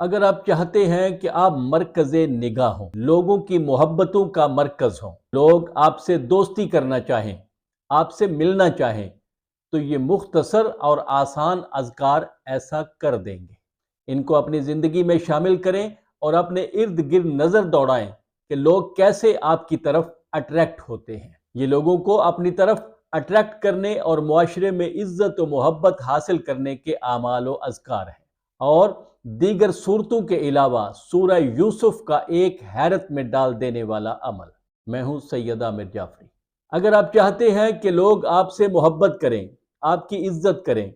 اگر آپ چاہتے ہیں کہ آپ مرکز نگاہ ہوں، لوگوں کی محبتوں کا مرکز ہوں، لوگ آپ سے دوستی کرنا چاہیں، آپ سے ملنا چاہیں، تو یہ مختصر اور آسان اذکار ایسا کر دیں گے۔ ان کو اپنی زندگی میں شامل کریں اور اپنے ارد گرد نظر دوڑائیں کہ لوگ کیسے آپ کی طرف اٹریکٹ ہوتے ہیں۔ یہ لوگوں کو اپنی طرف اٹریکٹ کرنے اور معاشرے میں عزت و محبت حاصل کرنے کے اعمال و اذکار ہیں، اور دیگر صورتوں کے علاوہ سورہ یوسف کا ایک حیرت میں ڈال دینے والا عمل۔ میں ہوں سید عامر جعفری۔ اگر آپ چاہتے ہیں کہ لوگ آپ سے محبت کریں، آپ کی عزت کریں،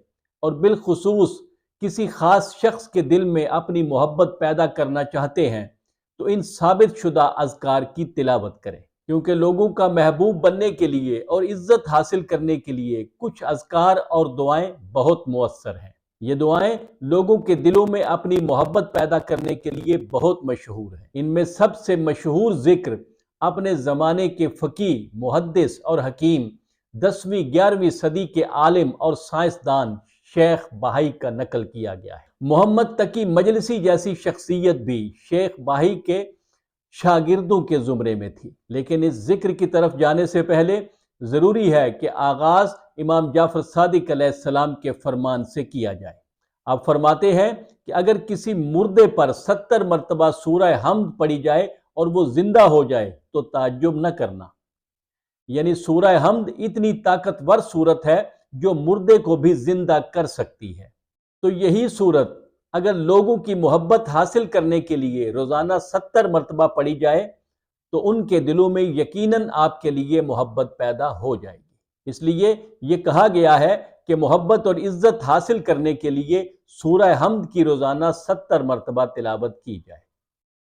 اور بالخصوص کسی خاص شخص کے دل میں اپنی محبت پیدا کرنا چاہتے ہیں، تو ان ثابت شدہ اذکار کی تلاوت کریں، کیونکہ لوگوں کا محبوب بننے کے لیے اور عزت حاصل کرنے کے لیے کچھ اذکار اور دعائیں بہت مؤثر ہیں۔ یہ دعائیں لوگوں کے دلوں میں اپنی محبت پیدا کرنے کے لیے بہت مشہور ہیں۔ ان میں سب سے مشہور ذکر اپنے زمانے کے فقیہ، محدث اور حکیم، 10ویں 11ویں صدی کے عالم اور سائنسدان شیخ بہائی کا نقل کیا گیا ہے۔ محمد تقی مجلسی جیسی شخصیت بھی شیخ بہائی کے شاگردوں کے زمرے میں تھی۔ لیکن اس ذکر کی طرف جانے سے پہلے ضروری ہے کہ آغاز امام جعفر صادق علیہ السلام کے فرمان سے کیا جائے۔ آپ فرماتے ہیں کہ اگر کسی مردے پر 70 مرتبہ سورہ حمد پڑھی جائے اور وہ زندہ ہو جائے تو تعجب نہ کرنا۔ یعنی سورہ حمد اتنی طاقتور سورت ہے جو مردے کو بھی زندہ کر سکتی ہے۔ تو یہی سورت اگر لوگوں کی محبت حاصل کرنے کے لیے روزانہ 70 مرتبہ پڑھی جائے تو ان کے دلوں میں یقیناً آپ کے لیے محبت پیدا ہو جائے گی۔ اس لیے یہ کہا گیا ہے کہ محبت اور عزت حاصل کرنے کے لیے سورہ حمد کی روزانہ 70 مرتبہ تلاوت کی جائے۔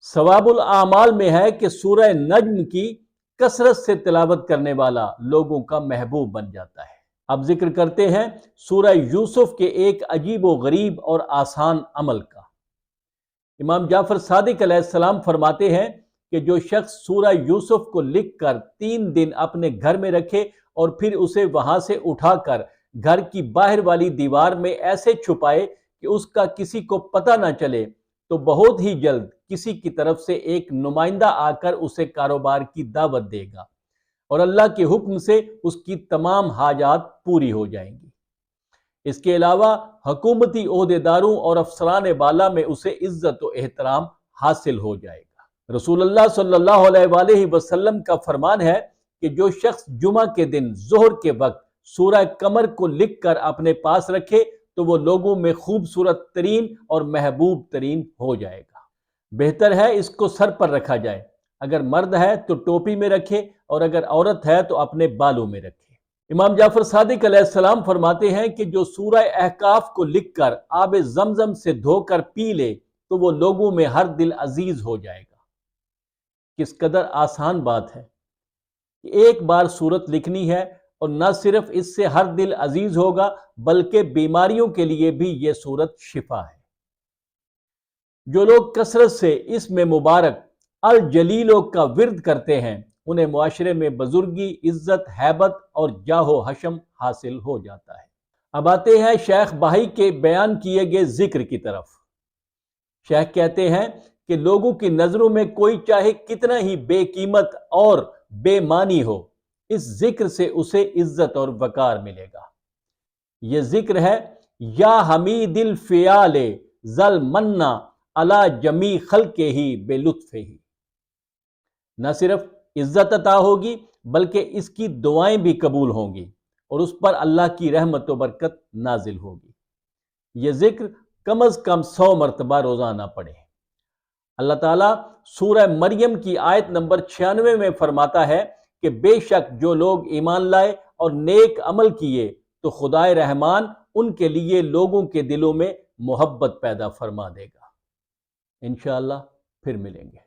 ثواب الاعمال میں ہے کہ سورہ نجم کی کثرت سے تلاوت کرنے والا لوگوں کا محبوب بن جاتا ہے۔ اب ذکر کرتے ہیں سورہ یوسف کے ایک عجیب و غریب اور آسان عمل کا۔ امام جعفر صادق علیہ السلام فرماتے ہیں کہ جو شخص سورہ یوسف کو لکھ کر 3 دن اپنے گھر میں رکھے اور پھر اسے وہاں سے اٹھا کر گھر کی باہر والی دیوار میں ایسے چھپائے کہ اس کا کسی کو پتہ نہ چلے، تو بہت ہی جلد کسی کی طرف سے ایک نمائندہ آ کر اسے کاروبار کی دعوت دے گا اور اللہ کے حکم سے اس کی تمام حاجات پوری ہو جائیں گی۔ اس کے علاوہ حکومتی عہدیداروں اور افسران بالا میں اسے عزت و احترام حاصل ہو جائے گا۔ رسول اللہ صلی اللہ علیہ وآلہ وسلم کا فرمان ہے کہ جو شخص جمعہ کے دن ظہر کے وقت سورہ قمر کو لکھ کر اپنے پاس رکھے تو وہ لوگوں میں خوبصورت ترین اور محبوب ترین ہو جائے گا۔ بہتر ہے اس کو سر پر رکھا جائے، اگر مرد ہے تو ٹوپی میں رکھے اور اگر عورت ہے تو اپنے بالوں میں رکھے۔ امام جعفر صادق علیہ السلام فرماتے ہیں کہ جو سورہ احقاف کو لکھ کر آب زمزم سے دھو کر پی لے تو وہ لوگوں میں ہر دل عزیز ہو جائے گا۔ کس قدر آسان بات ہے کہ ایک بار سورت لکھنی ہے اور نہ صرف اس سے ہر دل عزیز ہوگا بلکہ بیماریوں کے لیے بھی یہ سورت شفا ہے۔ جو لوگ کثرت سے اس میں مبارک الجلیلوں کا ورد کرتے ہیں انہیں معاشرے میں بزرگی، عزت، ہیبت اور جاہ و حشم حاصل ہو جاتا ہے۔ اب آتے ہیں شیخ بہائی کے بیان کیے گئے ذکر کی طرف۔ شیخ کہتے ہیں کہ لوگوں کی نظروں میں کوئی چاہے کتنا ہی بے قیمت اور بے معنی ہو، اس ذکر سے اسے عزت اور وقار ملے گا۔ یہ ذکر ہے یا حمید الفیال ذل منا علی جمی خلقہ بے لطف ہی۔ نہ صرف عزت عطا ہوگی بلکہ اس کی دعائیں بھی قبول ہوں گی اور اس پر اللہ کی رحمت و برکت نازل ہوگی۔ یہ ذکر کم از کم 100 مرتبہ روزانہ پڑھیں۔ اللہ تعالیٰ سورہ مریم کی آیت نمبر 96 میں فرماتا ہے کہ بے شک جو لوگ ایمان لائے اور نیک عمل کیے تو خدائے رحمان ان کے لیے لوگوں کے دلوں میں محبت پیدا فرما دے گا۔ انشاءاللہ پھر ملیں گے۔